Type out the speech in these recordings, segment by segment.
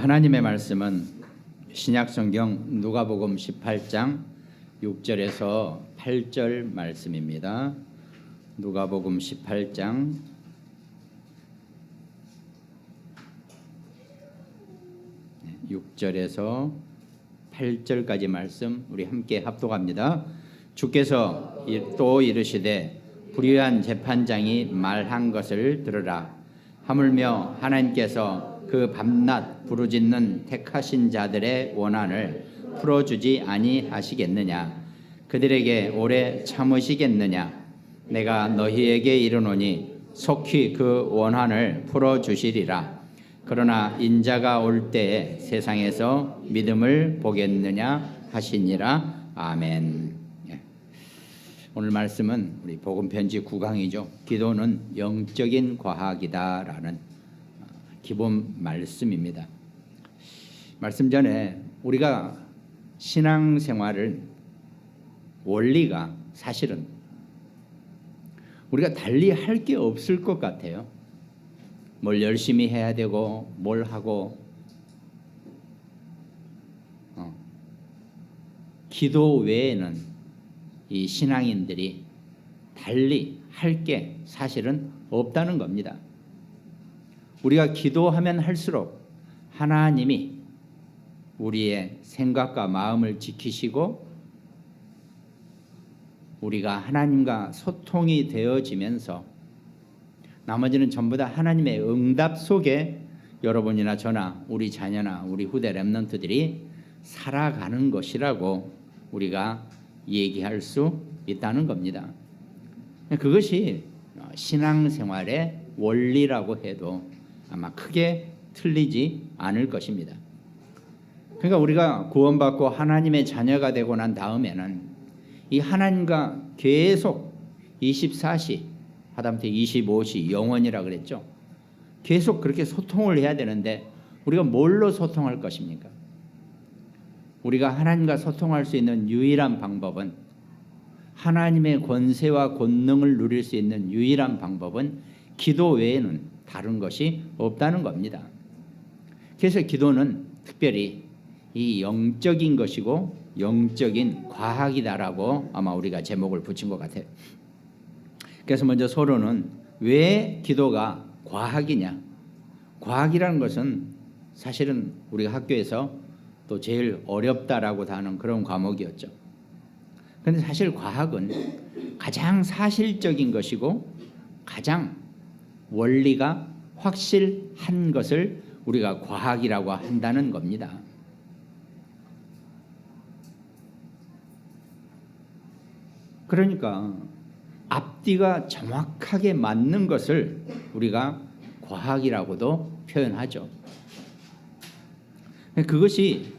하나님의 말씀은 신약성경 누가복음 18장 6절에서 8절 말씀입니다. 누가복음 18장 6절에서 8절까지 말씀 우리 함께 합독합니다. 주께서 또 이르시되 불의한 재판장이 말한 것을 들으라. 하물며 하나님께서 그 밤낮 부르짖는 택하신 자들의 원한을 풀어주지 아니하시겠느냐? 그들에게 오래 참으시겠느냐? 내가 너희에게 이르노니 속히 그 원한을 풀어주시리라. 그러나 인자가 올 때에 세상에서 믿음을 보겠느냐 하시니라. 아멘. 오늘 말씀은 우리 복음편지 9강이죠. 기도는 영적인 과학이다라는 기본 말씀입니다. 말씀 전에 우리가 신앙생활을 원리가 사실은 우리가 달리 할 게 없을 것 같아요. 뭘 열심히 해야 되고 뭘 하고 기도 외에는 이 신앙인들이 달리 할 게 사실은 없다는 겁니다. 우리가 기도하면 할수록 하나님이 우리의 생각과 마음을 지키시고 우리가 하나님과 소통이 되어지면서 나머지는 전부 다 하나님의 응답 속에 여러분이나 저나 우리 자녀나 우리 후대 렘넌트들이 살아가는 것이라고 우리가 얘기할 수 있다는 겁니다. 그것이 신앙생활의 원리라고 해도 아마 크게 틀리지 않을 것입니다. 그러니까 우리가 구원받고 하나님의 자녀가 되고 난 다음에는 이 하나님과 계속 24시 하다못해 25시 영원이라 그랬죠. 계속 그렇게 소통을 해야 되는데 우리가 뭘로 소통할 것입니까? 우리가 하나님과 소통할 수 있는 유일한 방법은 하나님의 권세와 권능을 누릴 수 있는 유일한 방법은 기도 외에는 다른 것이 없다는 겁니다. 그래서 기도는 특별히 이 영적인 것이고 영적인 과학이다라고 아마 우리가 제목을 붙인 것 같아요. 그래서 먼저 서론은 왜 기도가 과학이냐? 과학이라는 것은 사실은 우리가 학교에서 또 제일 어렵다라고 하는 그런 과목이었죠. 그런데 사실 과학은 가장 사실적인 것이고 가장 원리가 확실한 것을 우리가 과학이라고 한다는 겁니다. 그러니까 앞뒤가 정확하게 맞는 것을 우리가 과학이라고도 표현하죠. 그것이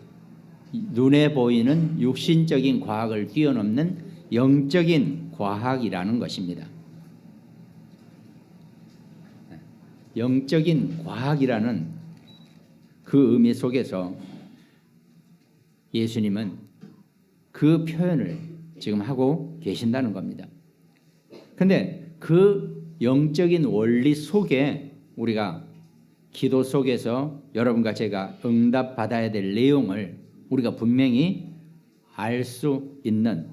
눈에 보이는 육신적인 과학을 뛰어넘는 영적인 과학이라는 것입니다. 영적인 과학이라는 그 의미 속에서 예수님은 그 표현을 지금 하고 계신다는 겁니다. 그런데 그 영적인 원리 속에 우리가 기도 속에서 여러분과 제가 응답받아야 될 내용을 우리가 분명히 알 수 있는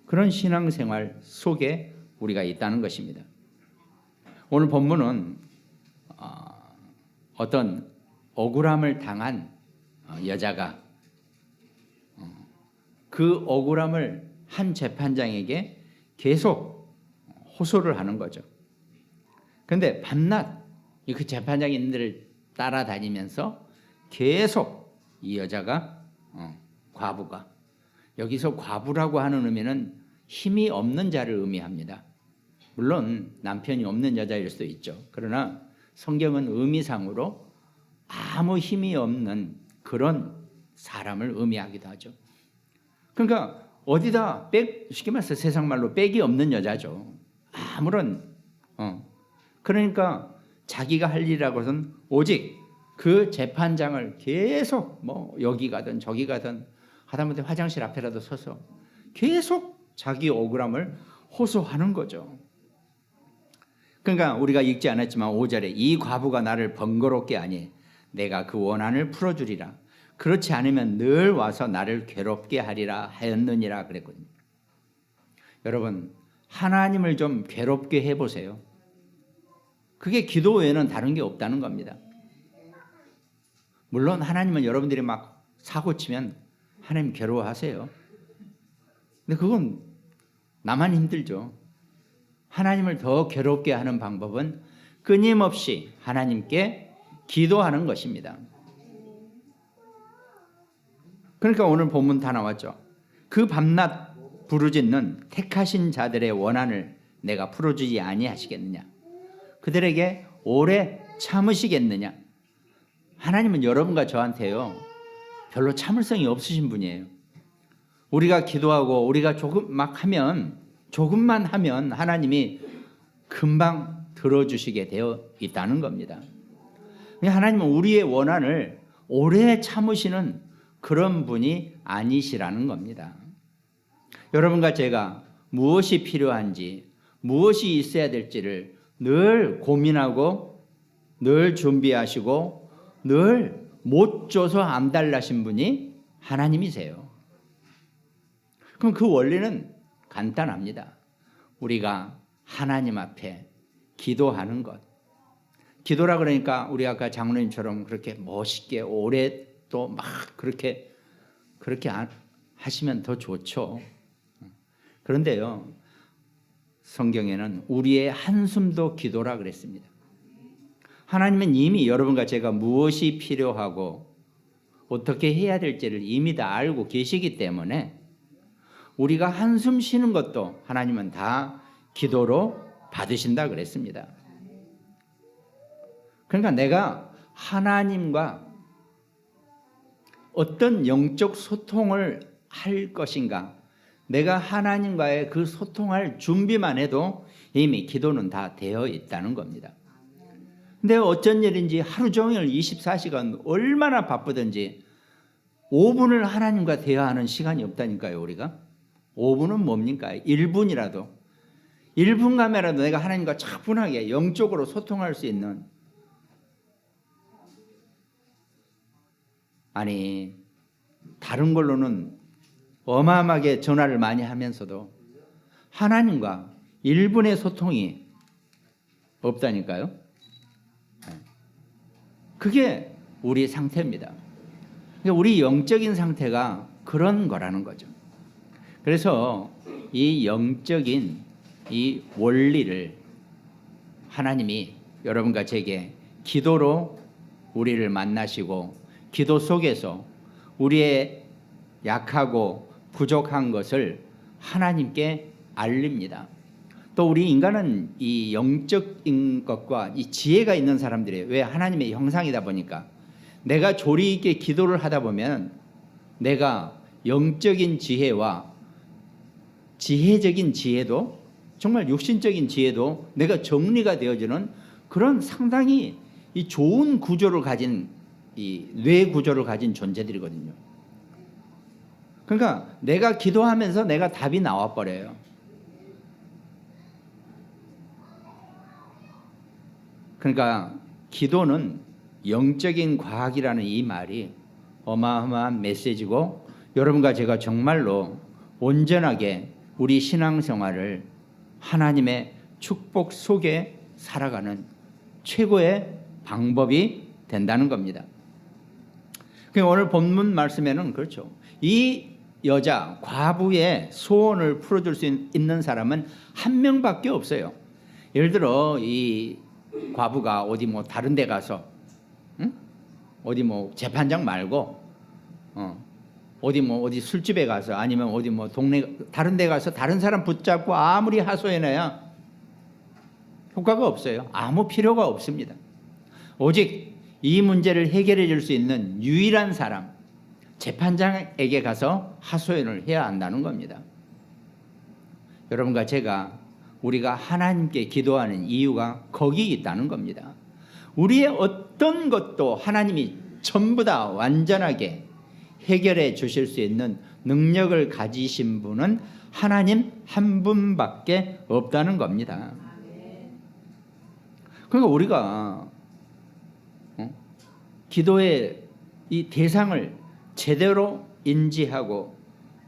그런 신앙생활 속에 우리가 있다는 것입니다. 오늘 본문은 어떤 억울함을 당한 여자가 그 억울함을 한 재판장에게 계속 호소를 하는 거죠. 그런데 밤낮 그 재판장님들을 따라다니면서 계속 이 여자가 과부가 여기서 과부라고 하는 의미는 힘이 없는 자를 의미합니다. 물론 남편이 없는 여자일 수도 있죠. 그러나 성경은 의미상으로 아무 힘이 없는 그런 사람을 의미하기도 하죠. 그러니까 어디다 쉽게 말해서 세상 말로 빽이 없는 여자죠. 아무런 그러니까 자기가 할 일이라고는 오직 그 재판장을 계속 뭐 여기 가든 저기 가든 하다못해 화장실 앞에라도 서서 계속 자기 억울함을 호소하는 거죠. 그러니까 우리가 읽지 않았지만 5절에 이 과부가 나를 번거롭게 하니 내가 그 원한을 풀어주리라. 그렇지 않으면 늘 와서 나를 괴롭게 하리라 하였느니라 그랬거든요. 여러분, 하나님을 좀 괴롭게 해보세요. 그게 기도 외에는 다른 게 없다는 겁니다. 물론 하나님은 여러분들이 막 사고치면 하나님 괴로워하세요. 근데 그건 나만 힘들죠. 하나님을 더 괴롭게 하는 방법은 끊임없이 하나님께 기도하는 것입니다. 그러니까 오늘 본문 다 나왔죠. 그 밤낮 부르짖는 택하신 자들의 원한을 내가 풀어주지 아니하시겠느냐. 그들에게 오래 참으시겠느냐. 하나님은 여러분과 저한테요, 별로 참을성이 없으신 분이에요. 우리가 기도하고 우리가 조금만 하면 하나님이 금방 들어주시게 되어 있다는 겁니다. 하나님은 우리의 원한을 오래 참으시는 그런 분이 아니시라는 겁니다. 여러분과 제가 무엇이 필요한지, 무엇이 있어야 될지를 늘 고민하고 늘 준비하시고 늘 못 줘서 안 달라신 분이 하나님이세요. 그럼 그 원리는 간단합니다. 우리가 하나님 앞에 기도하는 것. 기도라 그러니까 우리 아까 장로님처럼 그렇게 멋있게 오래 또 막 그렇게 하시면 더 좋죠. 그런데요, 성경에는 우리의 한숨도 기도라 그랬습니다. 하나님은 이미 여러분과 제가 무엇이 필요하고 어떻게 해야 될지를 이미 다 알고 계시기 때문에 우리가 한숨 쉬는 것도 하나님은 다 기도로 받으신다 그랬습니다. 그러니까 내가 하나님과 어떤 영적 소통을 할 것인가, 내가 하나님과의 그 소통할 준비만 해도 이미 기도는 다 되어 있다는 겁니다. 근데 어쩐 일인지 하루 종일 24시간 얼마나 바쁘든지 5분을 하나님과 대화하는 시간이 없다니까요. 우리가 5분은 뭡니까? 1분이라도 1분간이라도 내가 하나님과 차분하게 영적으로 소통할 수 있는, 아니 다른 걸로는 어마어마하게 전화를 많이 하면서도 하나님과 1분의 소통이 없다니까요. 그게 우리 상태입니다. 우리 영적인 상태가 그런 거라는 거죠. 그래서 이 영적인 이 원리를 하나님이 여러분과 제게 기도로 우리를 만나시고 기도 속에서 우리의 약하고 부족한 것을 하나님께 알립니다. 또 우리 인간은 이 영적인 것과 이 지혜가 있는 사람들이에요. 왜? 하나님의 형상이다 보니까. 내가 조리 있게 기도를 하다 보면 내가 영적인 지혜와 지혜적인 지혜도, 정말 육신적인 지혜도 내가 정리가 되어지는 그런 상당히 이 좋은 구조를 가진, 이 뇌 구조를 가진 존재들이거든요. 그러니까 내가 기도하면서 내가 답이 나와 버려요. 그러니까 기도는 영적인 과학이라는 이 말이 어마어마한 메시지고, 여러분과 제가 정말로 온전하게 우리 신앙생활을 하나님의 축복 속에 살아가는 최고의 방법이 된다는 겁니다. 오늘 본문 말씀에는 그렇죠. 이 여자 과부의 소원을 풀어줄 수 있는 사람은 한 명밖에 없어요. 예를 들어 이 과부가 어디 뭐 다른 데 가서, 어디 뭐 재판장 말고 어디 술집에 가서, 아니면 어디 뭐 동네 다른 데 가서 다른 사람 붙잡고 아무리 하소연해야 효과가 없어요. 아무 필요가 없습니다. 오직 이 문제를 해결해 줄 수 있는 유일한 사람, 재판장에게 가서 하소연을 해야 한다는 겁니다. 여러분과 제가 우리가 하나님께 기도하는 이유가 거기 있다는 겁니다. 우리의 어떤 것도 하나님이 전부 다 완전하게 해결해 주실 수 있는 능력을 가지신 분은 하나님 한 분밖에 없다는 겁니다. 그러니까 우리가 기도의 이 대상을 제대로 인지하고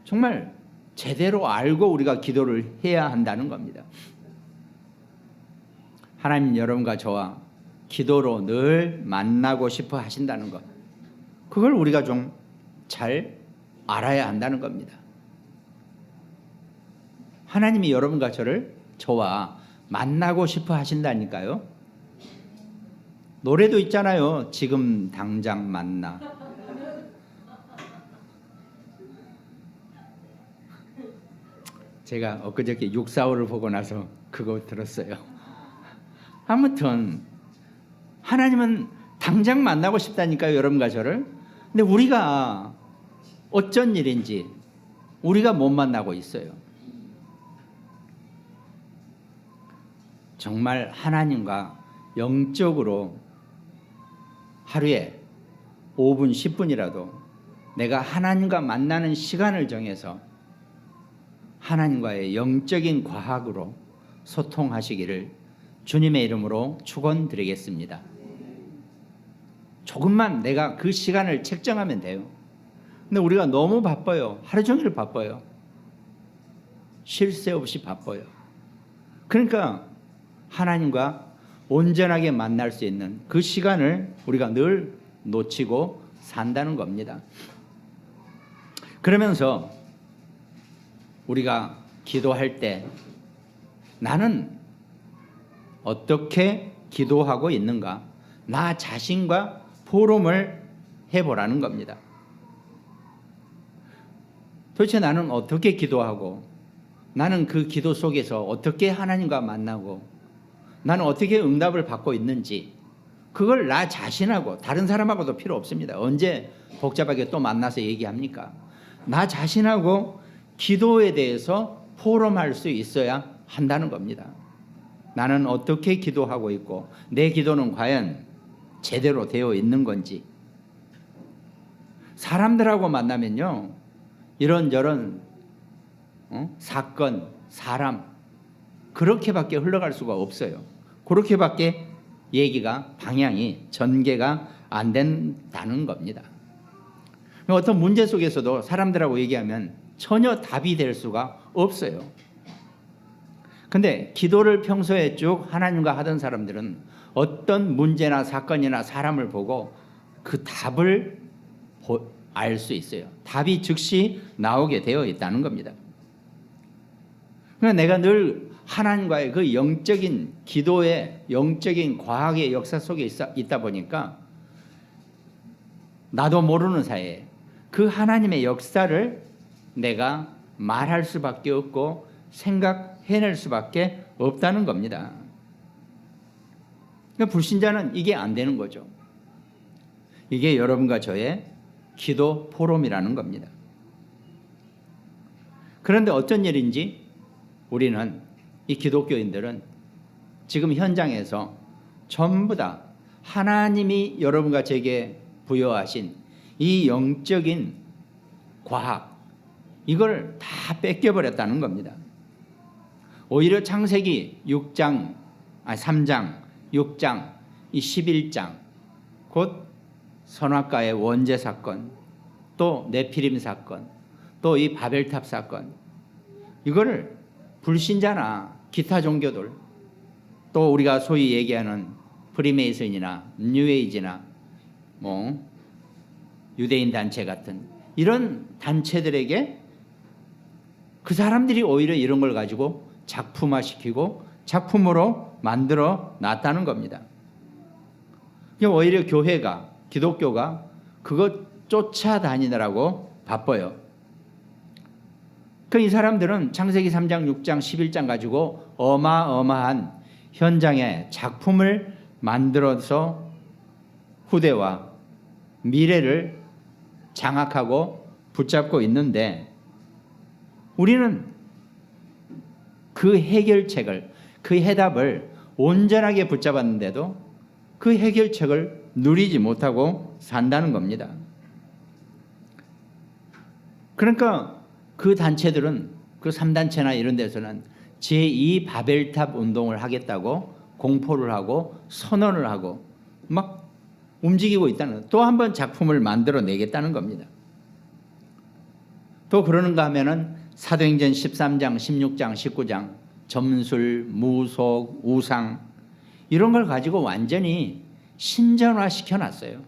정말 제대로 알고 우리가 기도를 해야 한다는 겁니다. 하나님 여러분과 저와 기도로 늘 만나고 싶어 하신다는 것, 그걸 우리가 좀 잘 알아야 한다는 겁니다. 하나님이 여러분과 저와 만나고 싶어 하신다니까요. 노래도 있잖아요. 지금 당장 만나. 제가 엊그저께 645를 보고 나서 그거 들었어요. 아무튼 하나님은 당장 만나고 싶다니까요, 여러분과 저를. 근데 우리가 어쩐 일인지 우리가 못 만나고 있어요. 정말 하나님과 영적으로 하루에 5분, 10분이라도 내가 하나님과 만나는 시간을 정해서 하나님과의 영적인 과학으로 소통하시기를 주님의 이름으로 축원드리겠습니다. 조금만 내가 그 시간을 책정하면 돼요. 근데 우리가 너무 바빠요. 하루 종일 바빠요. 쉴 새 없이 바빠요. 그러니까 하나님과 온전하게 만날 수 있는 그 시간을 우리가 늘 놓치고 산다는 겁니다. 그러면서 우리가 기도할 때 나는 어떻게 기도하고 있는가? 나 자신과 포럼을 해보라는 겁니다. 도대체 나는 어떻게 기도하고 나는 그 기도 속에서 어떻게 하나님과 만나고 나는 어떻게 응답을 받고 있는지 그걸 나 자신하고 다른 사람하고도 필요 없습니다. 언제 복잡하게 또 만나서 얘기합니까? 나 자신하고 기도에 대해서 포럼할 수 있어야 한다는 겁니다. 나는 어떻게 기도하고 있고 내 기도는 과연 제대로 되어 있는 건지. 사람들하고 만나면요 이런저런 사건, 사람 그렇게밖에 흘러갈 수가 없어요. 그렇게밖에 얘기가 방향이 전개가 안 된다는 겁니다. 어떤 문제 속에서도 사람들하고 얘기하면 전혀 답이 될 수가 없어요. 근데 기도를 평소에 쭉 하나님과 하던 사람들은 어떤 문제나 사건이나 사람을 보고 그 답을 알 수 있어요. 답이 즉시 나오게 되어 있다는 겁니다. 그러니까 내가 늘 하나님과의 그 영적인 기도의 영적인 과학의 역사 속에 있다 보니까 나도 모르는 사이에 그 하나님의 역사를 내가 말할 수밖에 없고 생각해낼 수밖에 없다는 겁니다. 그러니까 불신자는 이게 안 되는 거죠. 이게 여러분과 저의 기도 포럼이라는 겁니다. 그런데 어쩐 일인지 우리는 이 기독교인들은 지금 현장에서 전부 다 하나님이 여러분과 제게 부여하신 이 영적인 과학 이걸 다 뺏겨버렸다는 겁니다. 오히려 창세기 3장, 6장, 이 11장 곧 선악과의 원죄 사건 또 네피림 사건 또 이 바벨탑 사건 이거를 불신자나 기타 종교들 또 우리가 소위 얘기하는 프리메이슨이나 뉴에이지나 뭐 유대인 단체 같은 이런 단체들에게 그 사람들이 오히려 이런 걸 가지고 작품화시키고 작품으로 만들어 놨다는 겁니다. 오히려 교회가 기독교가 그것 쫓아다니느라고 바빠요. 이 사람들은 창세기 3장, 6장, 11장 가지고 어마어마한 현장의 작품을 만들어서 후대와 미래를 장악하고 붙잡고 있는데 우리는 그 해결책을, 그 해답을 온전하게 붙잡았는데도 그 해결책을 누리지 못하고 산다는 겁니다. 그러니까 그 단체들은 그 3단체나 이런 데서는 제2 바벨탑 운동을 하겠다고 공포를 하고 선언을 하고 막 움직이고 있다는, 또 한 번 작품을 만들어내겠다는 겁니다. 또 그러는가 하면은 사도행전 13장, 16장, 19장 점술, 무속, 우상 이런 걸 가지고 완전히 신전화 시켜놨어요.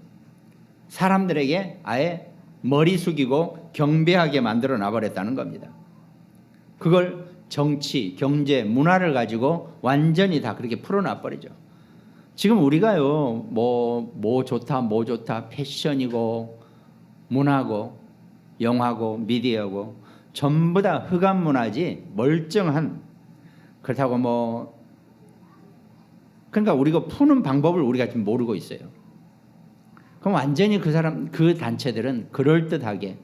사람들에게 아예 머리 숙이고 경배하게 만들어 놔버렸다는 겁니다. 그걸 정치, 경제, 문화를 가지고 완전히 다 그렇게 풀어놔버리죠. 지금 우리가요, 뭐 좋다, 패션이고, 문화고, 영화고, 미디어고, 전부 다 흑암 문화지, 멀쩡한, 그렇다고 그러니까 우리가 푸는 방법을 우리가 지금 모르고 있어요. 그럼 완전히 그 단체들은 그럴듯하게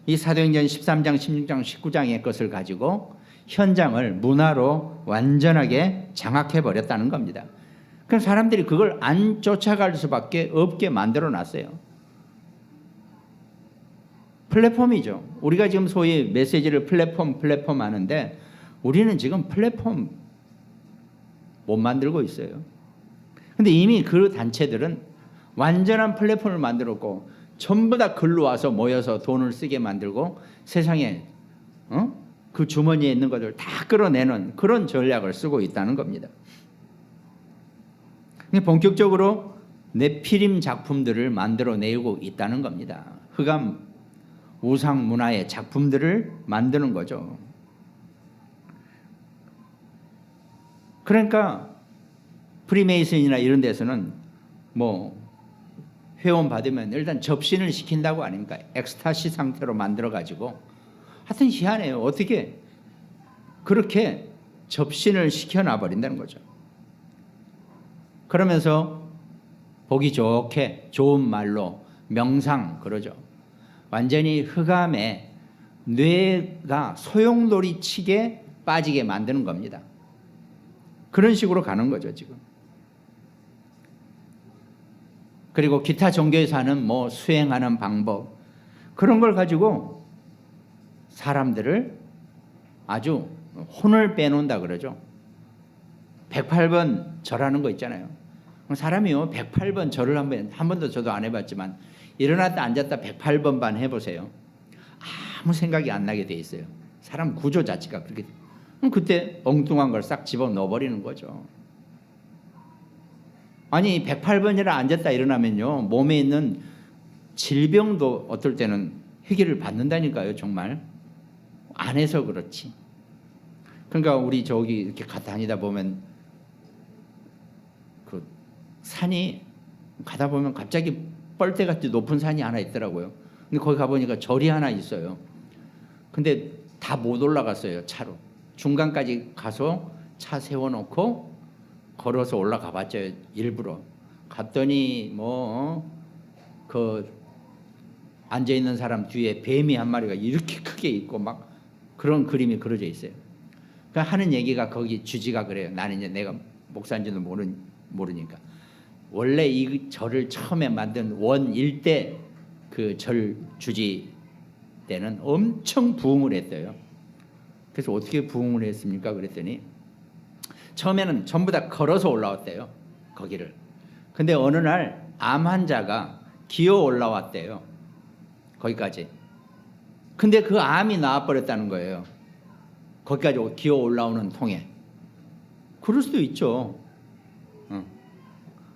이 사도행전 13장, 16장, 19장의 것을 가지고 현장을 문화로 완전하게 장악해 버렸다는 겁니다. 그럼 사람들이 그걸 안 쫓아갈 수밖에 없게 만들어 놨어요. 플랫폼이죠. 우리가 지금 소위 메시지를 플랫폼 하는데 우리는 지금 플랫폼 못 만들고 있어요. 근데 이미 그 단체들은 완전한 플랫폼을 만들었고 전부 다 글로 와서 모여서 돈을 쓰게 만들고 세상에 그 주머니에 있는 것을 다 끌어내는 그런 전략을 쓰고 있다는 겁니다. 본격적으로 네피림 작품들을 만들어내고 있다는 겁니다. 흑암 우상 문화의 작품들을 만드는 거죠. 그러니까 프리메이슨이나 이런 데서는 회원 받으면 일단 접신을 시킨다고 아닙니까? 엑스타시 상태로 만들어가지고. 하여튼 희한해요. 어떻게 그렇게 접신을 시켜놔버린다는 거죠. 그러면서 보기 좋게 좋은 말로 명상 그러죠. 완전히 흑암에 뇌가 소용돌이 치게 빠지게 만드는 겁니다. 그런 식으로 가는 거죠 지금. 그리고 기타 종교에서 하는 수행하는 방법 그런 걸 가지고 사람들을 아주 혼을 빼놓는다 그러죠. 108번 절하는 거 있잖아요. 사람이요 108번 절을 한 번도 저도 안 해봤지만 일어났다 앉았다 108번 반 해보세요. 아무 생각이 안 나게 돼 있어요. 사람 구조 자체가 그렇게. 그때 엉뚱한 걸 싹 집어넣어버리는 거죠. 아니 108번이라 앉았다 일어나면요 몸에 있는 질병도 어떨 때는 해결을 받는다니까요. 정말 안 해서 그렇지. 그러니까 우리 저기 이렇게 다니다 보면 그 산이 가다 보면 갑자기 뻘대같이 높은 산이 하나 있더라고요. 근데 거기 가보니까 절이 하나 있어요. 근데 다 못 올라갔어요. 차로. 중간까지 가서 차 세워놓고 걸어서 올라가 봤죠. 일부러. 갔더니 그 앉아있는 사람 뒤에 뱀이 한 마리가 이렇게 크게 있고 막 그런 그림이 그려져 있어요. 그러니까 하는 얘기가 거기 주지가 그래요. 나는 이제 내가 목사인지도 모르니까. 원래 이 절을 처음에 만든 원일대 그 절 주지 때는 엄청 부흥을 했어요. 그래서 어떻게 부흥을 했습니까? 그랬더니 처음에는 전부 다 걸어서 올라왔대요. 거기를. 근데 어느 날 암 환자가 기어 올라왔대요. 거기까지. 근데 그 암이 나와버렸다는 거예요. 거기까지 기어 올라오는 통에. 그럴 수도 있죠.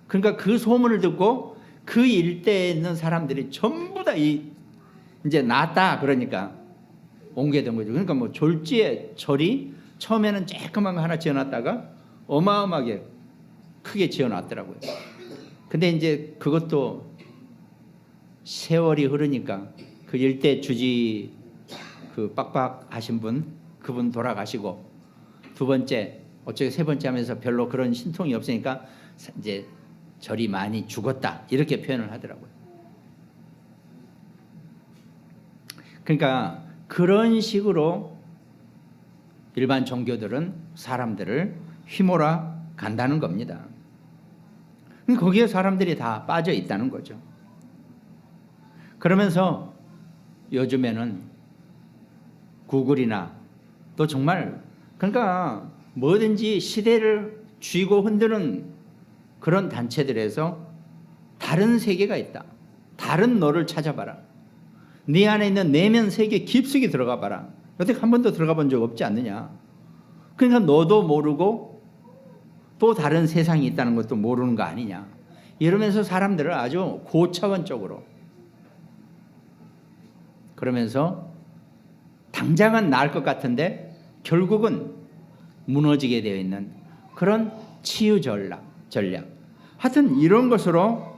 그러니까 그 소문을 듣고 그 일대에 있는 사람들이 전부 다 이제 낫다 그러니까 옮게 된 거죠. 그러니까 졸지에 절이 처음에는 쬐끄만 거 하나 지어놨다가 어마어마하게 크게 지어놨더라고요. 근데 이제 그것도 세월이 흐르니까 그 일대 주지 그 빡빡하신 그분 돌아가시고 두 번째 어쩌게 세 번째 하면서 별로 그런 신통이 없으니까 이제 절이 많이 죽었다 이렇게 표현을 하더라고요. 그러니까 그런 식으로 일반 종교들은 사람들을 휘몰아 간다는 겁니다. 거기에 사람들이 다 빠져 있다는 거죠. 그러면서 요즘에는 구글이나 또 정말 그러니까 뭐든지 시대를 쥐고 흔드는 그런 단체들에서 다른 세계가 있다. 다른 너를 찾아봐라. 네 안에 있는 내면 세계 깊숙이 들어가 봐라. 여태까지 한 번도 들어가 본 적 없지 않느냐. 그러니까 너도 모르고 또 다른 세상이 있다는 것도 모르는 거 아니냐. 이러면서 사람들을 아주 고차원적으로, 그러면서 당장은 나을 것 같은데 결국은 무너지게 되어 있는 그런 치유 전략. 하여튼 이런 것으로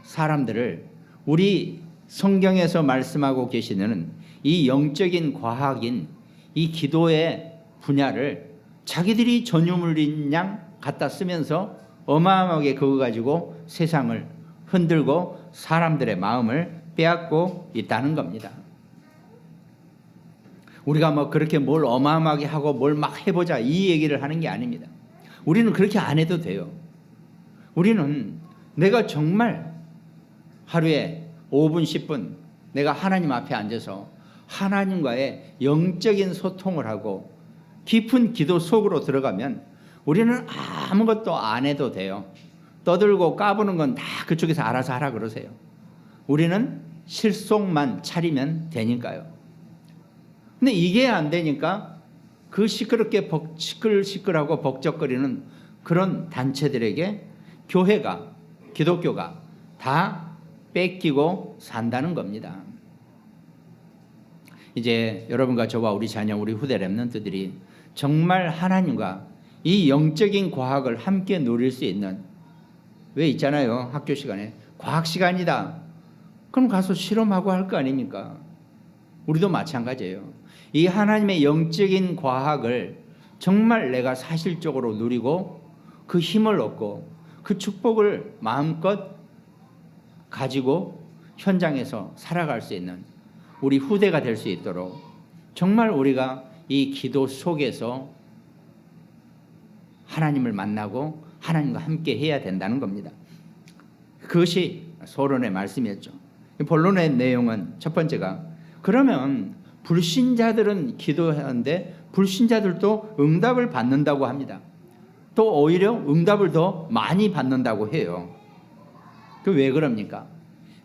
사람들을 우리 성경에서 말씀하고 계시는 이 영적인 과학인 이 기도의 분야를 자기들이 전유물인 양 갖다 쓰면서 어마어마하게 그거 가지고 세상을 흔들고 사람들의 마음을 빼앗고 있다는 겁니다. 우리가 뭐 그렇게 뭘 어마어마하게 하고 뭘 막 해보자 이 얘기를 하는 게 아닙니다. 우리는 그렇게 안 해도 돼요. 우리는 내가 정말 하루에 5분 10분 내가 하나님 앞에 앉아서 하나님과의 영적인 소통을 하고 깊은 기도 속으로 들어가면 우리는 아무것도 안 해도 돼요. 떠들고 까부는 건 다 그쪽에서 알아서 하라 그러세요. 우리는 실속만 차리면 되니까요. 근데 이게 안 되니까 그 시끄럽게 시끌시끌하고 벅적거리는 그런 단체들에게 교회가, 기독교가 다 뺏기고 산다는 겁니다. 이제 여러분과 저와 우리 자녀, 우리 후대 렘넌트들이 정말 하나님과 이 영적인 과학을 함께 누릴 수 있는, 왜 있잖아요, 학교 시간에 과학 시간이다 그럼 가서 실험하고 할 거 아닙니까? 우리도 마찬가지예요. 이 하나님의 영적인 과학을 정말 내가 사실적으로 누리고 그 힘을 얻고 그 축복을 마음껏 가지고 현장에서 살아갈 수 있는 우리 후대가 될 수 있도록 정말 우리가 이 기도 속에서 하나님을 만나고 하나님과 함께 해야 된다는 겁니다. 그것이 서론의 말씀이었죠. 본론의 내용은 첫 번째가, 그러면 불신자들은 기도하는데 불신자들도 응답을 받는다고 합니다. 또 오히려 응답을 더 많이 받는다고 해요. 그 왜 그럽니까?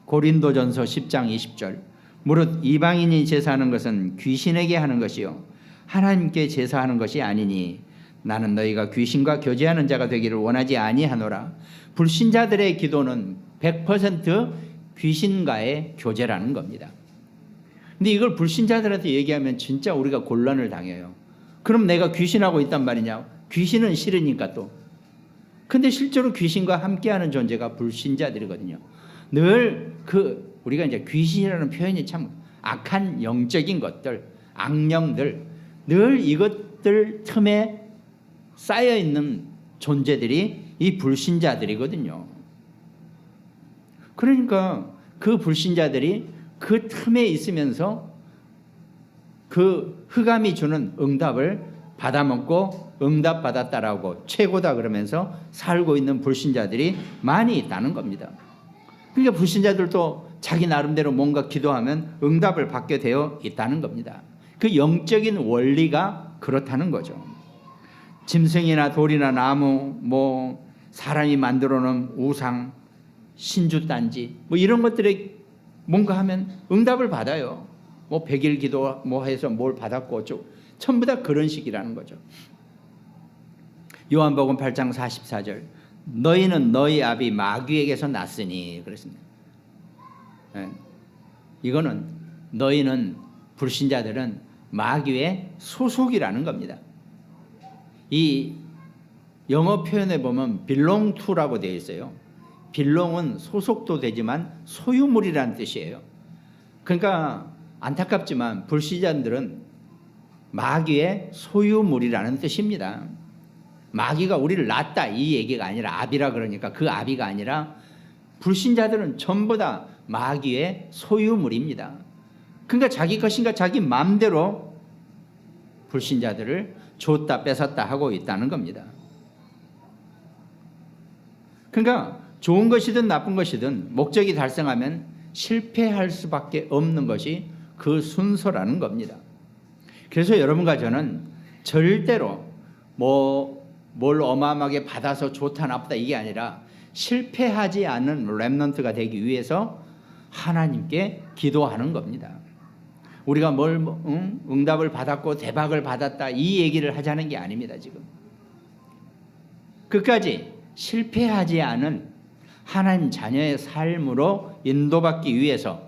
고린도전서 10장 20절, 무릇 이방인이 제사하는 것은 귀신에게 하는 것이요 하나님께 제사하는 것이 아니니 나는 너희가 귀신과 교제하는 자가 되기를 원하지 아니하노라. 불신자들의 기도는 100% 귀신과의 교제라는 겁니다. 근데 이걸 불신자들한테 얘기하면 진짜 우리가 곤란을 당해요. 그럼 내가 귀신하고 있단 말이냐? 귀신은 싫으니까 또. 근데 실제로 귀신과 함께하는 존재가 불신자들이거든요. 늘 우리가 이제 귀신이라는 표현이 참 악한 영적인 것들, 악령들, 늘 이것들 틈에 쌓여 있는 존재들이 이 불신자들이거든요. 그러니까 그 불신자들이 그 틈에 있으면서 그 흑암이 주는 응답을 받아먹고 응답 받았다라고 최고다 그러면서 살고 있는 불신자들이 많이 있다는 겁니다. 그러니까 불신자들도 자기 나름대로 뭔가 기도하면 응답을 받게 되어 있다는 겁니다. 그 영적인 원리가 그렇다는 거죠. 짐승이나 돌이나 나무, 뭐 사람이 만들어 놓은 우상, 신주단지 뭐 이런 것들에 뭔가 하면 응답을 받아요. 뭐 100일 기도 뭐 해서 뭘 받았고 전부 다 그런 식이라는 거죠. 요한복음 8장 44절, 너희는 너희 아비 마귀에게서 났으니 그랬습니다. 네. 이거는 너희는, 불신자들은 마귀의 소속이라는 겁니다. 이 영어 표현에 보면 belong to라고 되어 있어요. belong은 소속도 되지만 소유물이라는 뜻이에요. 그러니까 안타깝지만 불신자들은 마귀의 소유물이라는 뜻입니다. 마귀가 우리를 낳았다 이 얘기가 아니라, 아비라 그러니까 그 아비가 아니라 불신자들은 전부 다 마귀의 소유물입니다. 그러니까 자기 것인가 자기 마음대로 불신자들을 줬다 뺏었다 하고 있다는 겁니다. 그러니까 좋은 것이든 나쁜 것이든 목적이 달성하면 실패할 수밖에 없는 것이 그 순서라는 겁니다. 그래서 여러분과 저는 절대로 뭘 어마어마하게 받아서 좋다 나쁘다 이게 아니라 실패하지 않는 렘넌트가 되기 위해서 하나님께 기도하는 겁니다. 우리가 응답을 받았고 대박을 받았다 이 얘기를 하자는 게 아닙니다. 지금 끝까지 실패하지 않은 하나님 자녀의 삶으로 인도받기 위해서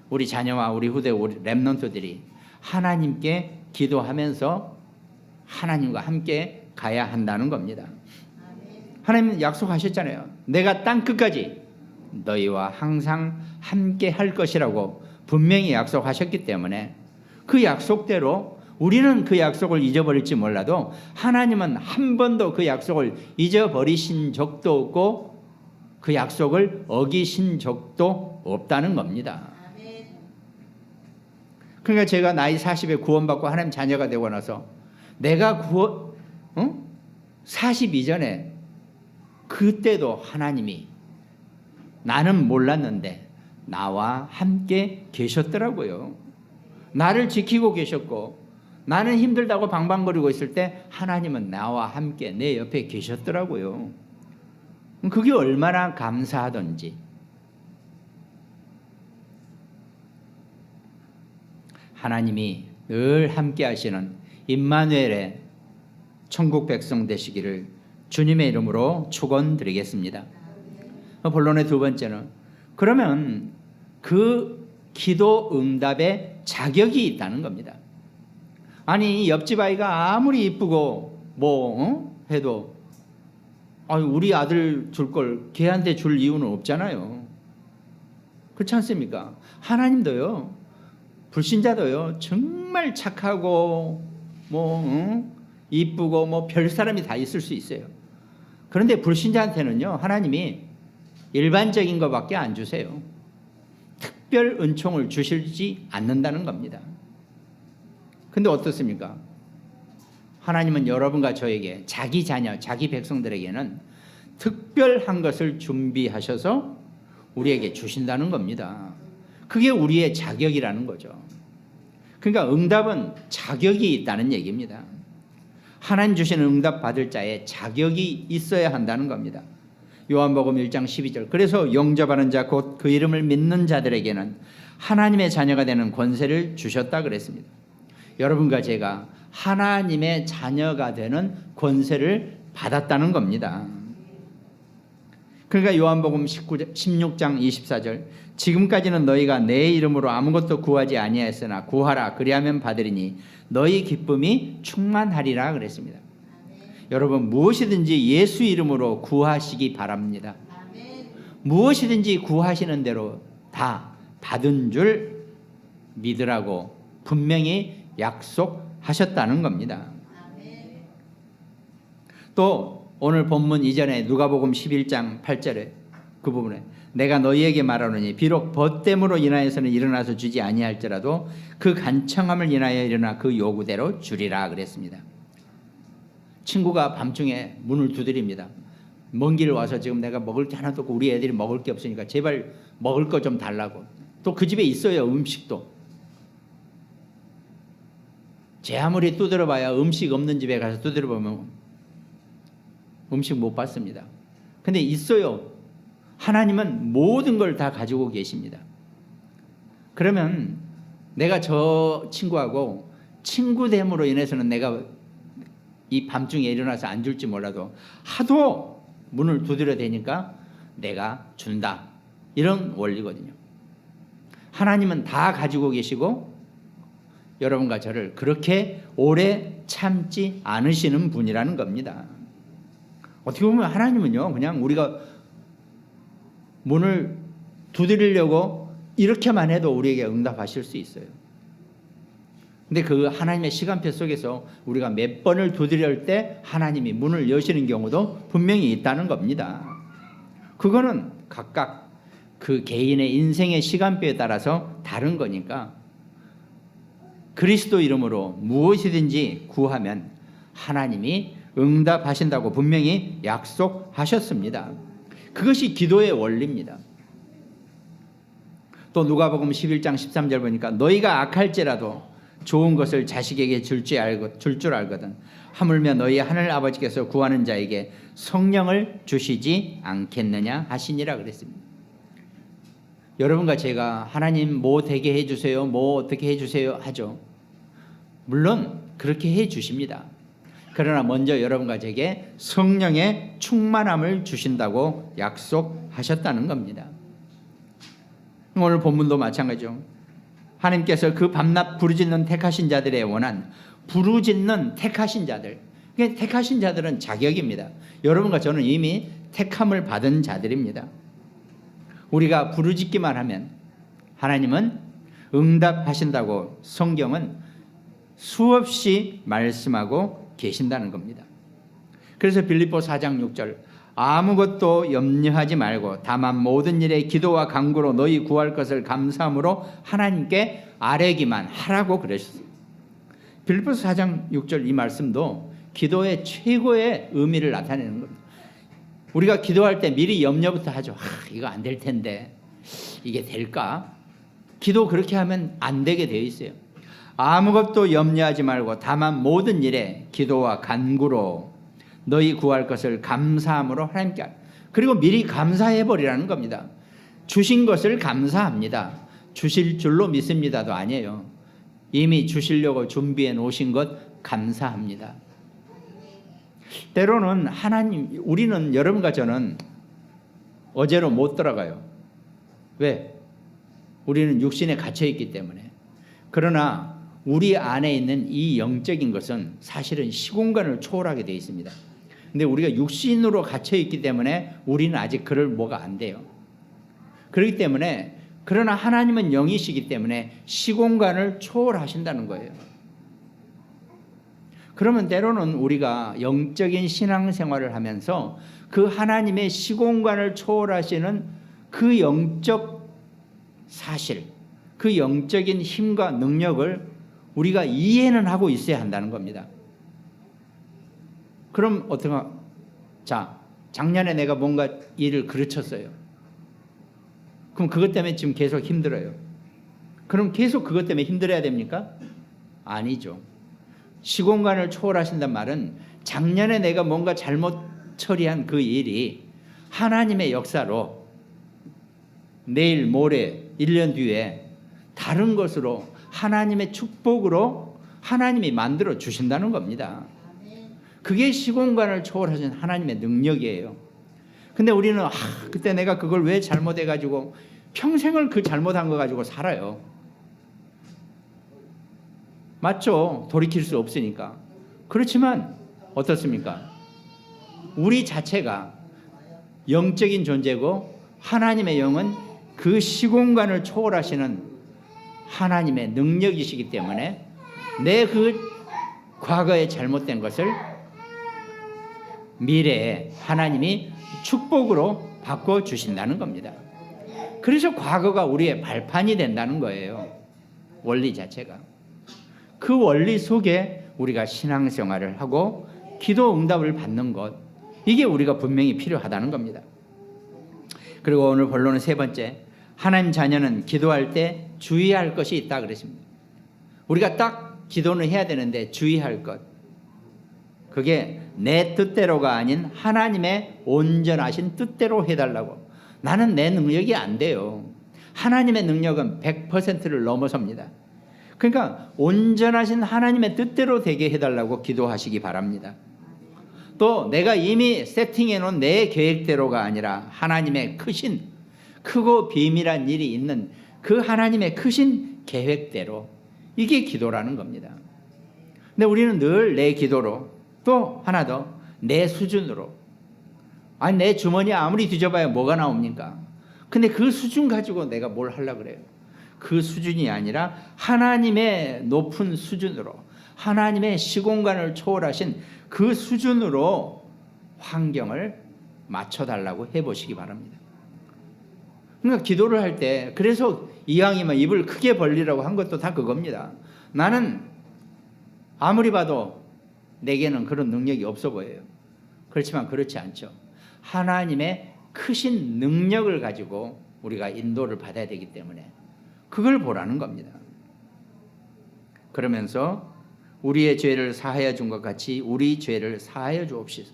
우리 자녀와 우리 후대 우리 렘넌트들이 하나님께 기도하면서 하나님과 함께 가야 한다는 겁니다. 하나님은 약속하셨잖아요. 내가 땅 끝까지 너희와 항상 함께 할 것이라고 분명히 약속하셨기 때문에 그 약속대로 우리는 그 약속을 잊어버릴지 몰라도 하나님은 한 번도 그 약속을 잊어버리신 적도 없고 그 약속을 어기신 적도 없다는 겁니다. 그러니까 제가 나이 40에 구원받고 하나님 자녀가 되고 나서 내가 40 이전에 그때도 하나님이 나는 몰랐는데 나와 함께 계셨더라고요. 나를 지키고 계셨고 나는 힘들다고 방방거리고 있을 때 하나님은 나와 함께 내 옆에 계셨더라고요. 그게 얼마나 감사하던지. 하나님이 늘 함께 하시는 임마누엘의 천국 백성 되시기를 주님의 이름으로 축원드리겠습니다. 본론의 두 번째는 그러면 그 기도 응답에 자격이 있다는 겁니다. 아니 옆집 아이가 아무리 이쁘고 해도 우리 아들 줄 걸 걔한테 줄 이유는 없잖아요. 그렇지 않습니까? 하나님도요. 불신자도요. 정말 착하고 이쁘고 별 사람이 다 있을 수 있어요. 그런데 불신자한테는요. 하나님이 일반적인 것밖에 안 주세요. 특별 은총을 주시지 않는다는 겁니다. 근데 어떻습니까? 하나님은 여러분과 저에게 자기 자녀, 자기 백성들에게는 특별한 것을 준비하셔서 우리에게 주신다는 겁니다. 그게 우리의 자격이라는 거죠. 그러니까 응답은 자격이 있다는 얘기입니다. 하나님 주시는 응답 받을 자의 자격이 있어야 한다는 겁니다. 요한복음 1장 12절 그래서 영접하는 자 곧 그 이름을 믿는 자들에게는 하나님의 자녀가 되는 권세를 주셨다 그랬습니다. 여러분과 제가 하나님의 자녀가 되는 권세를 받았다는 겁니다. 그러니까 요한복음 16장 24절 지금까지는 너희가 내 이름으로 아무것도 구하지 아니하였으나 구하라 그리하면 받으리니 너희 기쁨이 충만하리라 그랬습니다. 여러분 무엇이든지 예수 이름으로 구하시기 바랍니다. 무엇이든지 구하시는 대로 다 받은 줄 믿으라고 분명히 약속하셨다는 겁니다. 또 오늘 본문 이전에 누가복음 11장 8절에 그 부분에 내가 너희에게 말하노니 비록 벗됨으로 인하여서는 일어나서 주지 아니할지라도 그 간청함을 인하여 일어나 그 요구대로 주리라 그랬습니다. 친구가 밤중에 문을 두드립니다. 먼 길 와서 지금 내가 먹을 게 하나도 없고 우리 애들이 먹을 게 없으니까 제발 먹을 거 좀 달라고. 또 그 집에 있어요. 음식도. 제 아무리 두드려봐야 음식 없는 집에 가서 두드려보면 음식 못 받습니다. 근데 있어요. 하나님은 모든 걸 다 가지고 계십니다. 그러면 내가 저 친구하고 친구됨으로 인해서는 내가 이 밤중에 일어나서 안 줄지 몰라도 하도 문을 두드려 대니까 내가 준다. 이런 원리거든요. 하나님은 다 가지고 계시고 여러분과 저를 그렇게 오래 참지 않으시는 분이라는 겁니다. 어떻게 보면 하나님은요, 그냥 우리가 문을 두드리려고 이렇게만 해도 우리에게 응답하실 수 있어요. 근데 그 하나님의 시간표 속에서 우리가 몇 번을 두드릴 때 하나님이 문을 여시는 경우도 분명히 있다는 겁니다. 그거는 각각 그 개인의 인생의 시간표에 따라서 다른 거니까 그리스도 이름으로 무엇이든지 구하면 하나님이 응답하신다고 분명히 약속하셨습니다. 그것이 기도의 원리입니다. 또 누가복음 11장 13절 보니까 너희가 악할지라도 좋은 것을 자식에게 줄 줄 알거든 하물며 너희 하늘 아버지께서 구하는 자에게 성령을 주시지 않겠느냐 하시니라 그랬습니다. 여러분과 제가 하나님 뭐 되게 해주세요, 뭐 어떻게 해주세요 하죠. 물론 그렇게 해주십니다. 그러나 먼저 여러분과 제게 성령의 충만함을 주신다고 약속하셨다는 겁니다. 오늘 본문도 마찬가지죠. 하나님께서 그 밤낮 부르짖는 택하신 자들의 원한, 부르짖는 택하신 자들, 택하신 자들은 자격입니다. 여러분과 저는 이미 택함을 받은 자들입니다. 우리가 부르짖기만 하면 하나님은 응답하신다고 성경은 수없이 말씀하고 계신다는 겁니다. 그래서 빌립보 4장 6절 아무것도 염려하지 말고 다만 모든 일에 기도와 간구로 너희 구할 것을 감사함으로 하나님께 아뢰기만 하라고 그러셨어요. 빌립보서 4장 6절 이 말씀도 기도의 최고의 의미를 나타내는 겁니다. 우리가 기도할 때 미리 염려부터 하죠. 이거 안 될 텐데 이게 될까? 기도 그렇게 하면 안 되게 되어 있어요. 아무것도 염려하지 말고 다만 모든 일에 기도와 간구로 너희 구할 것을 감사함으로 하나님께, 그리고 미리 감사해버리라는 겁니다. 주신 것을 감사합니다. 주실 줄로 믿습니다도 아니에요. 이미 주시려고 준비해 놓으신 것 감사합니다. 때로는 하나님, 우리는, 여러분과 저는 어제로 못 돌아가요. 왜? 우리는 육신에 갇혀있기 때문에. 그러나 우리 안에 있는 이 영적인 것은 사실은 시공간을 초월하게 되어 있습니다. 근데 우리가 육신으로 갇혀있기 때문에 우리는 아직 그럴 뭐가 안 돼요. 그렇기 때문에, 그러나 하나님은 영이시기 때문에 시공간을 초월하신다는 거예요. 그러면 때로는 우리가 영적인 신앙생활을 하면서 그 하나님의 시공간을 초월하시는 그 영적 사실, 그 영적인 힘과 능력을 우리가 이해는 하고 있어야 한다는 겁니다. 그럼 어떤가? 자, 작년에 내가 뭔가 일을 그르쳤어요. 그럼 그것 때문에 지금 계속 힘들어요. 그럼 계속 그것 때문에 힘들어야 됩니까? 아니죠. 시공간을 초월하신단 말은 작년에 내가 뭔가 잘못 처리한 그 일이 하나님의 역사로 내일, 모레, 1년 뒤에 다른 것으로 하나님의 축복으로 하나님이 만들어 주신다는 겁니다. 그게 시공간을 초월하신 하나님의 능력이에요. 근데 우리는 그때 내가 그걸 왜 잘못해가지고 평생을 그 잘못한 거 가지고 살아요. 맞죠? 돌이킬 수 없으니까. 그렇지만 어떻습니까? 우리 자체가 영적인 존재고 하나님의 영은 그 시공간을 초월하시는 하나님의 능력이시기 때문에 내 그 과거에 잘못된 것을 미래에 하나님이 축복으로 바꿔주신다는 겁니다. 그래서 과거가 우리의 발판이 된다는 거예요. 원리 자체가. 그 원리 속에 우리가 신앙생활을 하고 기도 응답을 받는 것, 이게 우리가 분명히 필요하다는 겁니다. 그리고 오늘 본론은 세 번째, 하나님 자녀는 기도할 때 주의할 것이 있다 그랬습니다. 우리가 딱 기도는 해야 되는데 주의할 것, 그게 내 뜻대로가 아닌 하나님의 온전하신 뜻대로 해달라고. 나는 내 능력이 안 돼요. 하나님의 능력은 100%를 넘어섭니다. 그러니까 온전하신 하나님의 뜻대로 되게 해달라고 기도하시기 바랍니다. 또 내가 이미 세팅해 놓은 내 계획대로가 아니라 하나님의 크신, 크고 비밀한 일이 있는 그 하나님의 크신 계획대로, 이게 기도라는 겁니다. 근데 우리는 늘 내 기도로, 또 하나 더 내 수준으로, 아니 내 주머니에 아무리 뒤져봐야 뭐가 나옵니까? 근데 그 수준 가지고 내가 뭘 하려고 그래요? 그 수준이 아니라 하나님의 높은 수준으로, 하나님의 시공간을 초월하신 그 수준으로 환경을 맞춰달라고 해보시기 바랍니다. 그러니까 기도를 할 때, 그래서 이왕이면 입을 크게 벌리라고 한 것도 다 그겁니다. 나는 아무리 봐도 내게는 그런 능력이 없어 보여요. 그렇지만 그렇지 않죠. 하나님의 크신 능력을 가지고 우리가 인도를 받아야 되기 때문에 그걸 보라는 겁니다. 그러면서 우리의 죄를 사하여 준 것 같이 우리 죄를 사하여 주옵시소.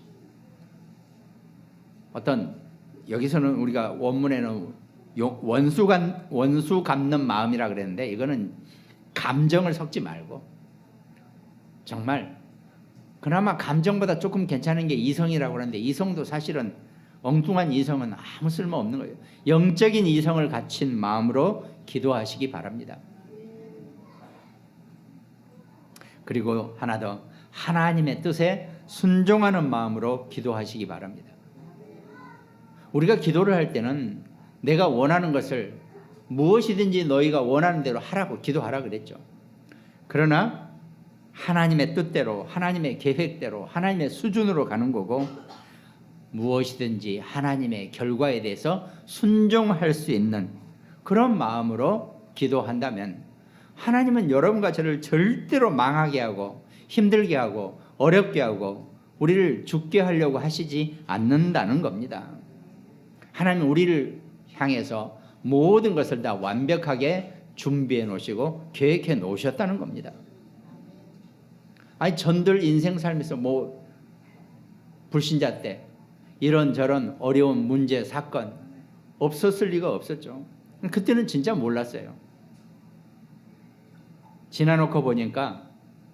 어떤 여기서는 우리가 원문에는 원수 갚는 마음이라 그랬는데 이거는 감정을 섞지 말고 정말 그나마 감정보다 조금 괜찮은 게 이성이라고 그러는데 이성도 사실은 엉뚱한 이성은 아무 쓸모 없는 거예요. 영적인 이성을 갖춘 마음으로 기도하시기 바랍니다. 그리고 하나 더, 하나님의 뜻에 순종하는 마음으로 기도하시기 바랍니다. 우리가 기도를 할 때는 내가 원하는 것을 무엇이든지 너희가 원하는 대로 하라고 기도하라 그랬죠. 그러나 하나님의 뜻대로, 하나님의 계획대로, 하나님의 수준으로 가는 거고 무엇이든지 하나님의 결과에 대해서 순종할 수 있는 그런 마음으로 기도한다면 하나님은 여러분과 저를 절대로 망하게 하고 힘들게 하고 어렵게 하고 우리를 죽게 하려고 하시지 않는다는 겁니다. 하나님은 우리를 향해서 모든 것을 다 완벽하게 준비해 놓으시고 계획해 놓으셨다는 겁니다. 아니 전들 인생 살면서 뭐 불신자 때 이런저런 어려운 문제 사건 없었을 리가 없었죠. 그때는 진짜 몰랐어요. 지나놓고 보니까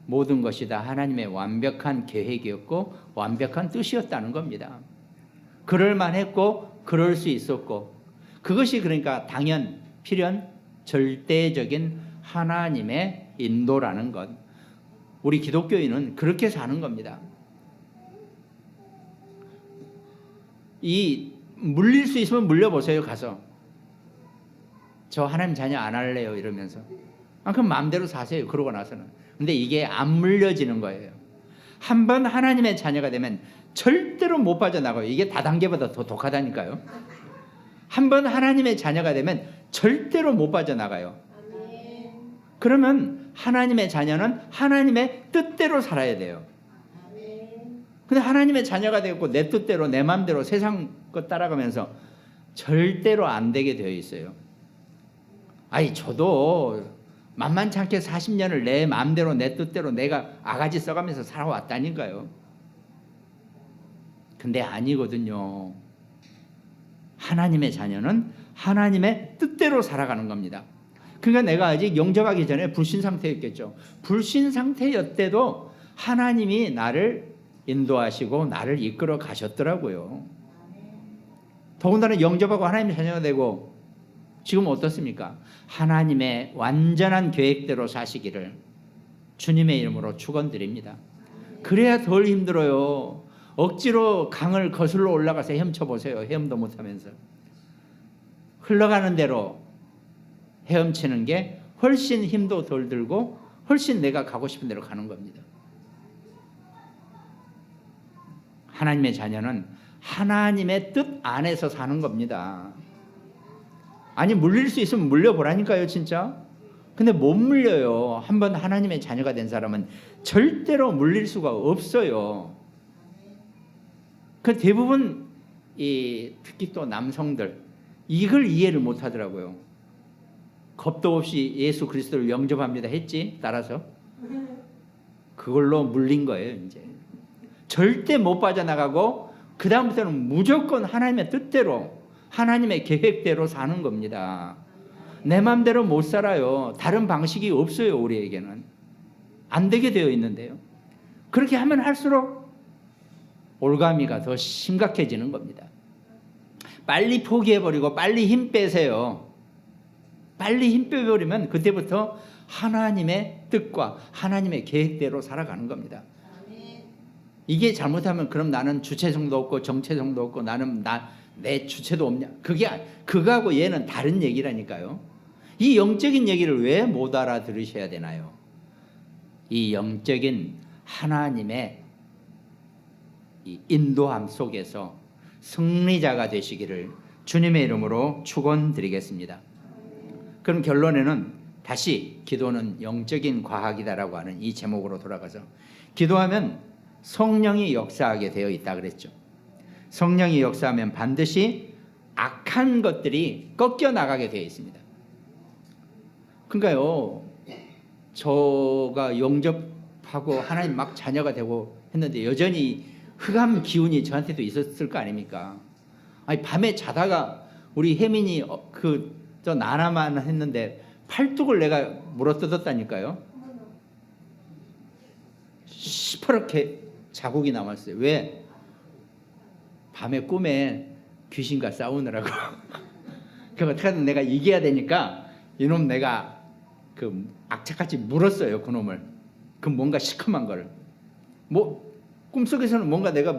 모든 것이 다 하나님의 완벽한 계획이었고 완벽한 뜻이었다는 겁니다. 그럴 만했고 그럴 수 있었고 그것이 그러니까 당연 필연 절대적인 하나님의 인도라는 것. 우리 기독교인은 그렇게 사는 겁니다. 이 물릴 수 있으면 물려보세요. 가서 저 하나님 자녀 안 할래요 이러면서 그럼 마음대로 사세요. 그러고 나서는. 근데 이게 안 물려지는 거예요. 한번 하나님의 자녀가 되면 절대로 못 빠져나가요. 이게 다단계보다 더 독하다니까요. 한번 하나님의 자녀가 되면 절대로 못 빠져나가요. 그러면 하나님의 자녀는 하나님의 뜻대로 살아야 돼요. 근데 하나님의 자녀가 되고 내 뜻대로 내 마음대로 세상 것 따라가면서 절대로 안 되게 되어 있어요. 아니 저도 만만치 않게 40년을 내 마음대로 내 뜻대로 내가 아가지 써가면서 살아왔다니까요. 근데 아니거든요. 하나님의 자녀는 하나님의 뜻대로 살아가는 겁니다. 그러니까 내가 아직 영접하기 전에 불신 상태였겠죠. 불신 상태였대도 하나님이 나를 인도하시고 나를 이끌어 가셨더라고요. 더군다나 영접하고 하나님의 자녀가 되고 지금 어떻습니까? 하나님의 완전한 계획대로 사시기를 주님의 이름으로 축원드립니다. 그래야 덜 힘들어요. 억지로 강을 거슬러 올라가서 헤엄쳐보세요. 헤엄도 못하면서. 흘러가는 대로 헤엄치는 게 훨씬 힘도 덜 들고 훨씬 내가 가고 싶은 대로 가는 겁니다. 하나님의 자녀는 하나님의 뜻 안에서 사는 겁니다. 아니 물릴 수 있으면 물려보라니까요 진짜. 근데 못 물려요. 한번 하나님의 자녀가 된 사람은 절대로 물릴 수가 없어요. 그 대부분 특히 또 남성들 이걸 이해를 못 하더라고요. 겁도 없이 예수 그리스도를 영접합니다 했지. 따라서 그걸로 물린 거예요. 이제 절대 못 빠져나가고 그 다음부터는 무조건 하나님의 뜻대로 하나님의 계획대로 사는 겁니다. 내 마음대로 못 살아요. 다른 방식이 없어요. 우리에게는 안 되게 되어 있는데요. 그렇게 하면 할수록 올가미가 더 심각해지는 겁니다. 빨리 포기해버리고 빨리 힘 빼세요. 빨리 힘 빼버리면 그때부터 하나님의 뜻과 하나님의 계획대로 살아가는 겁니다. 이게 잘못하면 그럼 나는 주체성도 없고 정체성도 없고 나는 내 주체도 없냐. 그거하고 얘는 다른 얘기라니까요. 이 영적인 얘기를 왜 못 알아들으셔야 되나요? 이 영적인 하나님의 이 인도함 속에서 승리자가 되시기를 주님의 이름으로 축원드리겠습니다. 그럼 결론에는 다시 기도는 영적인 과학이다라고 하는 이 제목으로 돌아가서 기도하면 성령이 역사하게 되어 있다 그랬죠. 성령이 역사하면 반드시 악한 것들이 꺾여 나가게 되어 있습니다. 그러니까요, 저가 영접하고 하나님 막 자녀가 되고 했는데 여전히 흑암 기운이 저한테도 있었을 거 아닙니까? 아니 밤에 자다가 우리 혜민이 저 나나만 했는데 팔뚝을 내가 물어뜯었다니까요. 시퍼렇게 자국이 남았어요. 왜? 밤에 꿈에 귀신과 싸우느라고. 그럼 어떻게든 내가 이겨야 되니까 이놈 내가 그 악착같이 물었어요. 그놈을. 그 뭔가 시커먼 걸. 뭐 꿈속에서는 뭔가 내가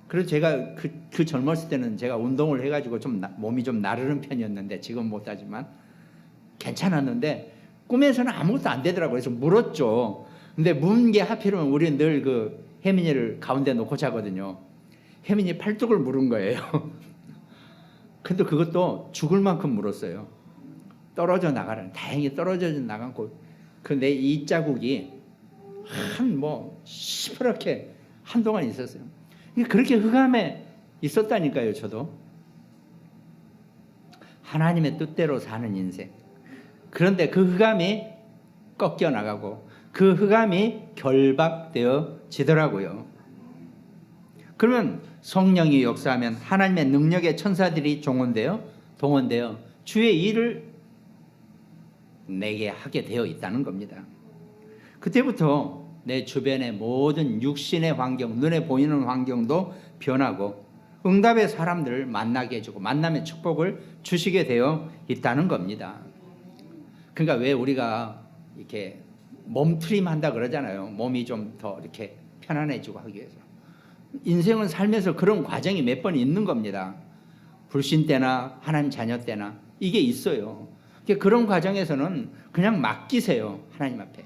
그래서 제가 그 젊었을 때는 제가 운동을 해가지고 좀 몸이 좀 나르는 편이었는데 지금 못하지만 괜찮았는데 꿈에서는 아무것도 안 되더라고요. 그래서 물었죠. 근데 문 게 하필이면 우리는 늘 그 혜민이를 가운데 놓고 자거든요. 혜민이 팔뚝을 물은 거예요. 근데 그것도 죽을 만큼 물었어요. 떨어져 나가라는. 다행히 떨어져 나가고 그 내 이 자국이 시퍼렇게 한동안 있었어요. 그렇게 흑암에 있었다니까요. 저도 하나님의 뜻대로 사는 인생. 그런데 그 흑암이 꺾여 나가고 그 흑암이 결박되어지더라고요. 그러면 성령이 역사하면 하나님의 능력의 천사들이 동원되어 주의 일을 내게 하게 되어 있다는 겁니다. 그때부터 내 주변의 모든 육신의 환경, 눈에 보이는 환경도 변하고 응답의 사람들을 만나게 해주고 만남의 축복을 주시게 되어 있다는 겁니다. 그러니까 왜 우리가 이렇게 몸트림 한다 그러잖아요. 몸이 좀 더 이렇게 편안해지고 하기 위해서. 인생은 살면서 그런 과정이 몇 번 있는 겁니다. 불신 때나 하나님 자녀 때나 이게 있어요. 그런 과정에서는 그냥 맡기세요. 하나님 앞에.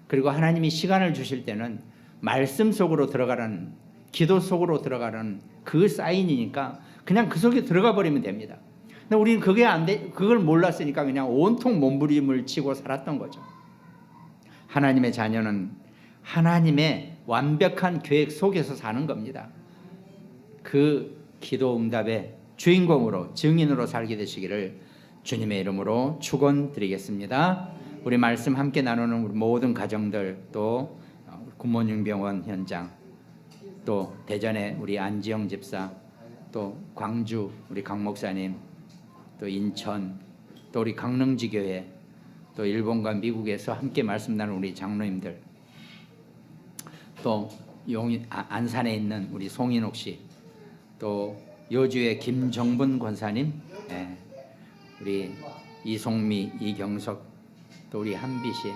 그리고 하나님이 시간을 주실 때는 말씀 속으로 들어가라는, 기도 속으로 들어가라는 그 사인이니까 그냥 그 속에 들어가 버리면 됩니다. 근데 우리는 그걸 몰랐으니까 그냥 온통 몸부림을 치고 살았던 거죠. 하나님의 자녀는 하나님의 완벽한 계획 속에서 사는 겁니다. 그 기도 응답의 주인공으로, 증인으로 살게 되시기를 주님의 이름으로 축원드리겠습니다. 우리 말씀 함께 나누는 우리 모든 가정들, 또 굿모닝병원 현장, 또 대전의 우리 안지영 집사, 또 광주 우리 강 목사님, 또 인천, 또 우리 강릉지 교회, 또 일본과 미국에서 함께 말씀 나누는 우리 장로님들, 또 안산에 있는 우리 송인옥 씨, 또 여주의 김정분 권사님, 우리 이송미, 이경석, 또 우리 한비 씨,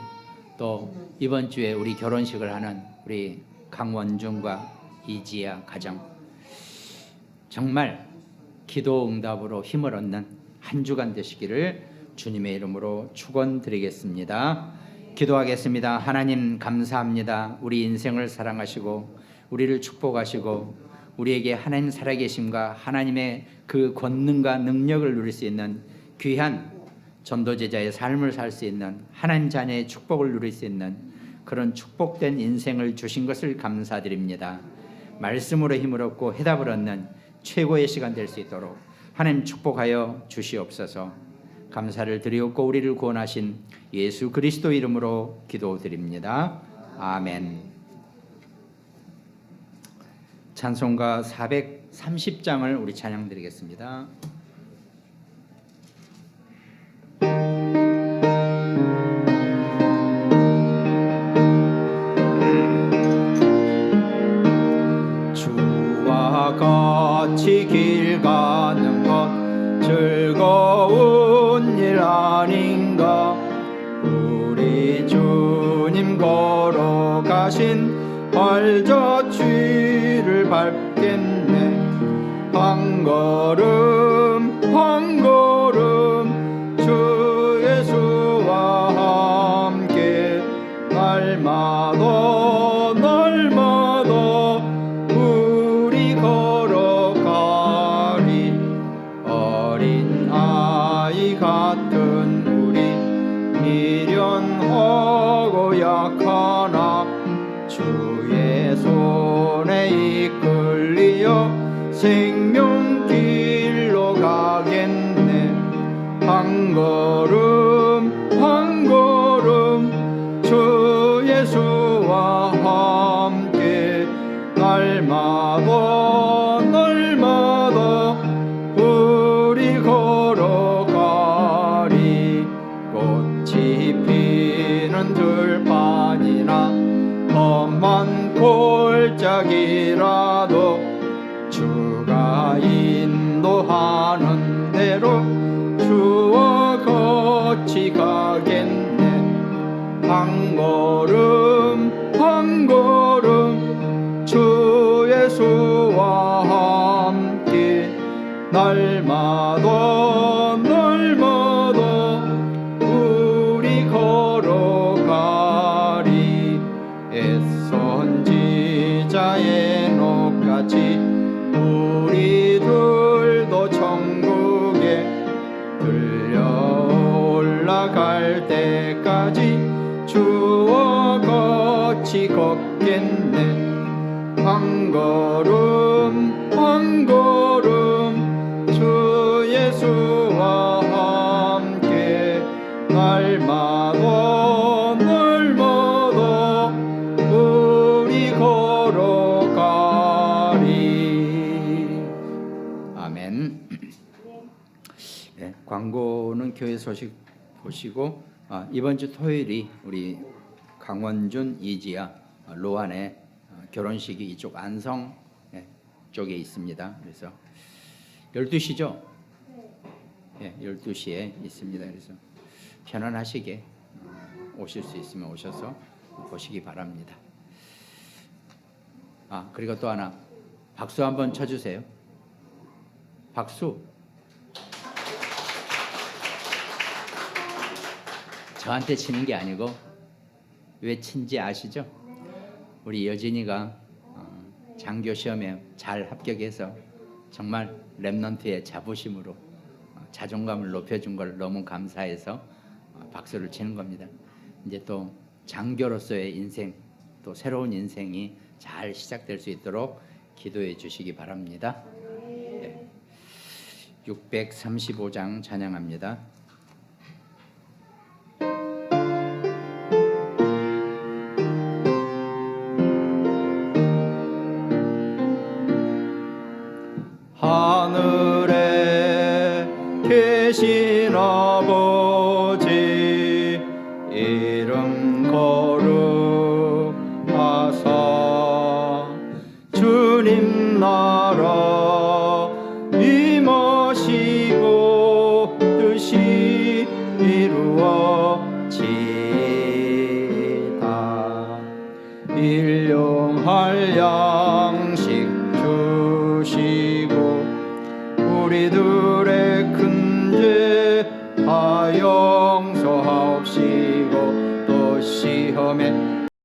또 이번 주에 우리 결혼식을 하는 우리 강원중과 이지아 가정, 정말 기도 응답으로 힘을 얻는 한 주간 되시기를 주님의 이름으로 축원드리겠습니다. 기도하겠습니다. 하나님 감사합니다. 우리 인생을 사랑하시고 우리를 축복하시고 우리에게 하나님 살아계심과 하나님의 그 권능과 능력을 누릴 수 있는 귀한 전도제자의 삶을 살 수 있는 하나님 자녀의 축복을 누릴 수 있는 그런 축복된 인생을 주신 것을 감사드립니다. 말씀으로 힘을 얻고 해답을 얻는 최고의 시간 될 수 있도록 하나님 축복하여 주시옵소서. 감사를 드리옵고 우리를 구원하신 예수 그리스도 이름으로 기도드립니다. 아멘. 찬송가 430장을 우리 찬양 드리겠습니다. 주와 같이 길 가는 것 즐거운 일 아닌가. 우리 주님 걸어가신 발자취를 밟겠네. 한 걸음 한 걸음 주 예수와 함께 날마다 날마다 우리 걸어가리. 어린 아이 같은 우리 미련하고 약하나 주의 손에 이끌리어 생명길로 가겠네. 한 걸음 한 걸음 좁은 들판이나 험한 골짜기라도 주가 인도하는 대로 주와 같이 가겠네. 한 걸음 한 걸음 주 예수와 함께 날마다 날마다 우리 걸어가리. 애선지자의 녹같이 우리들도 천국에 들려 올라갈 때까지 주와 같이 걷겠네. 한 걸음 한 걸음 주 예수와 함께 날마다 날마다 우리 걸어가리. 아멘. 네, 광고는 교회 소식 보시고 이번 주 토요일이 우리 강원준 이지아 로안의 결혼식이 이쪽 안성 쪽에 있습니다. 그래서 12시죠? 네, 12시에 있습니다. 그래서 편안하시게 오실 수 있으면 오셔서 보시기 바랍니다. 그리고 또 하나 박수 한번 쳐주세요. 박수. 저한테 치는 게 아니고 왜 친지 아시죠? 우리 여진이가 장교 시험에 잘 합격해서 정말 랩넌트의 자부심으로 자존감을 높여준 걸 너무 감사해서 박수를 치는 겁니다. 이제 또 장교로서의 인생, 또 새로운 인생이 잘 시작될 수 있도록 기도해 주시기 바랍니다. 635장 찬양합니다. 하늘에 계신 아버지 이름 거룩하사 주님 나라 임하시고 뜻이 이루어지다. 일용할 양식 주시고 우리들의 큰 죄 다 용서하옵시고 또 시험에